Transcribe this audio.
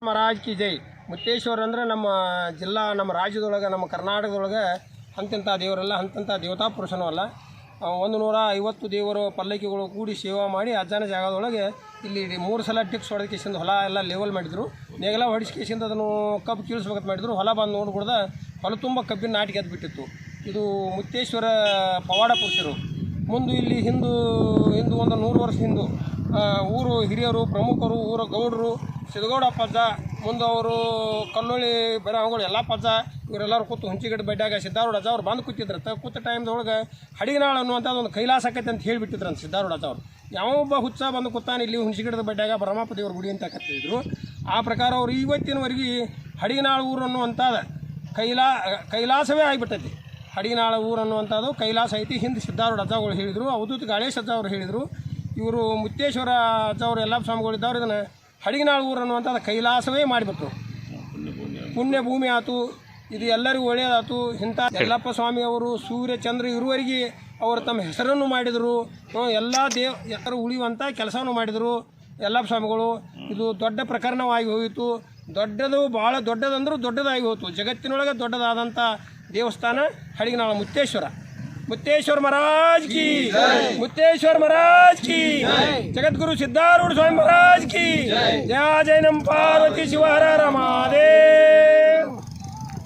ಮಹಾರಾಜ್ ಕಿ ಜೈ. ಮುತ್ತೇಶ್ವರ ಅಂದ್ರೆ ನಮ್ಮ ಜಿಲ್ಲಾ, ನಮ್ಮ ರಾಜ್ಯದೊಳಗೆ, ನಮ್ಮ ಕರ್ನಾಟಕದೊಳಗೆ ಅಂತಿಂಥ ದೇವರೆಲ್ಲ ಅಂತಿಂಥ ದೇವತಾ ಪುರುಷನೂ ಅಲ್ಲ. 150 ದೇವರು ಪಲ್ಲಕ್ಕಿಗಳು ಕೂಡಿ ಸೇವಾ ಮಾಡಿ ಅಜ್ಜನ ಜಾಗದೊಳಗೆ ಇಲ್ಲಿ 3 ಸಲ ಟಿಪ್ಸ್ ಹೊಡೆದಕೇಸಿಂದ ಹೊಲ ಎಲ್ಲ ಲೆವೆಲ್ ಮಾಡಿದರು. ನೆಗಲ ಹೊಡಿಸ್ಕೇಸಿಂದ ಅದನ್ನು ಕಬ್ಬು ಕೀಳಿಸ್ಬೇಕಂತ ಮಾಡಿದ್ರು. ಹೊಲ ಬಂದು ನೋಡ್ಕೊಡ್ದ ಹೊಲ ತುಂಬ ಕಬ್ಬಿನ ನಾಟಿಗೆ ಎದ್ದು ಬಿಟ್ಟಿತ್ತು. ಇದು ಮುತ್ತೇಶ್ವರ ಪವಾಡ ಪುರುಷರು. ಮುಂದೆ ಇಲ್ಲಿ ಹಿಂದೂ ಒಂದು 100 ವರ್ಷ ಹಿಂದೂ ಊರು ಹಿರಿಯರು, ಪ್ರಮುಖರು, ಊರ ಗೌಡರು, ಸಿದ್ಧಗೌಡ ಅಪ್ಪಜ್ಜ, ಮುಂದೆ ಅವರು ಕಲ್ಲೊಳ್ಳಿ ಬೆರಗಳು ಎಲ್ಲ ಪಜ್ಜ ಇವರೆಲ್ಲರೂ ಕೂತು ಹುಂಚಿಗಡ್ಡೆ ಬಡ್ಡ್ಯಾಗ ಸಿದ್ಧಾರೂಢ ಅಜ್ಜ ಅವ್ರು ಬಂದು ಕೂತಿದ್ರು. ಕೂತ ಟೈಮ್ದೊಳಗೆ ಹಡಿಗನಾಳು ಅನ್ನುವಂಥದ್ದು ಒಂದು ಕೈಲಾಸ ಆಕೈತೆ ಅಂತ ಹೇಳಿಬಿಟ್ಟಿದ್ರು ಅಂತ ಸಿದ್ಧಾರೂಢ ಅಜ್ಜ ಅವರು. ಯಾವೊಬ್ಬ ಹುಚ್ಚ ಬಂದು ಕೂತಾನೆ ಇಲ್ಲಿ ಹುಂಚಿಗಡ್ಡೆ ಬಡ್ಡ್ಯಾಗ ಬ್ರಹ್ಮಪ್ಪ ದೇವ್ರ ಗುಡಿ ಅಂತ ಕತ್ತಿದ್ರು. ಆ ಪ್ರಕಾರ ಅವರು ಇವತ್ತಿನವರೆಗೆ ಹಡಿಗನಾಳು ಊರು ಅನ್ನುವಂಥದ್ದು ಕೈಲಾಸವೇ ಆಗಿಬಿಟ್ಟೈತಿ. ಹಡಿಗನಾಳು ಊರು ಅನ್ನುವಂಥದ್ದು ಕೈಲಾಸ ಐತಿ. ಹಿಂದೆ ಸಿದ್ಧಾರೂಢ ಅಜ್ಜಗಳು ಹೇಳಿದರು, ಅವಧೂತ ಗಾಳೇಶ್ ಅಜ್ಜ ಅವರು ಹೇಳಿದರು. ಇವರು ಮುತ್ತೇಶ್ವರ ಅಜ್ಜ ಅವರು ಎಲ್ಲ ಸ್ವಾಮಿಗಳಿದ್ದವ್ರು ಇದನ್ನು ಹಡಿಗನಾಳು ಊರು ಅನ್ನುವಂಥದ್ದು ಕೈಲಾಸವೇ ಮಾಡಿಬಿಟ್ರು. ಪುಣ್ಯ ಭೂಮಿ ಆಯಿತು, ಇದು ಎಲ್ಲರಿಗೂ ಒಳ್ಳೆಯದಾಯ್ತು. ಇಂಥ ಯಲ್ಲಪ್ಪ ಸ್ವಾಮಿ ಅವರು ಸೂರ್ಯ ಚಂದ್ರ ಇರುವವರೆಗೆ ಅವರು ತಮ್ಮ ಹೆಸರನ್ನು ಮಾಡಿದರು. ಎಲ್ಲ ಹೆಸರು ಉಳಿಯುವಂಥ ಕೆಲಸವನ್ನು ಮಾಡಿದರು ಯಲ್ಲಪ್ಪ ಸ್ವಾಮಿಗಳು. ಇದು ದೊಡ್ಡ ಪ್ರಕರಣವಾಗಿ ಹೋಯಿತು. ದೊಡ್ಡದು, ಭಾಳ ದೊಡ್ಡದಂದ್ರೂ ದೊಡ್ಡದಾಗಿ ಹೋಯಿತು. ಜಗತ್ತಿನೊಳಗೆ ದೊಡ್ಡದಾದಂಥ ದೇವಸ್ಥಾನ ಹಡಿಗನಾಳ ಮುತ್ತೇಶ್ವರ. ಮುತ್ತೇಶ್ವರ ಮಹಾರಾಜ್ ಕಿ, ಮುತ್ತೇಶ್ವರ ಮಹಾರಾಜ್ ಕಿ, ಜಗದ್ಗುರು ಸಿದ್ಧಾರೂಢ ಸ್ವಾಮಿ ಮಹಾರಾಜ್ ಕಿ ಜಯ. ಜಯ ನಮ್ಮ ಪಾರ್ವತಿ ಶಿವ ಹರ ಹರ ಮಹಾದೇವ.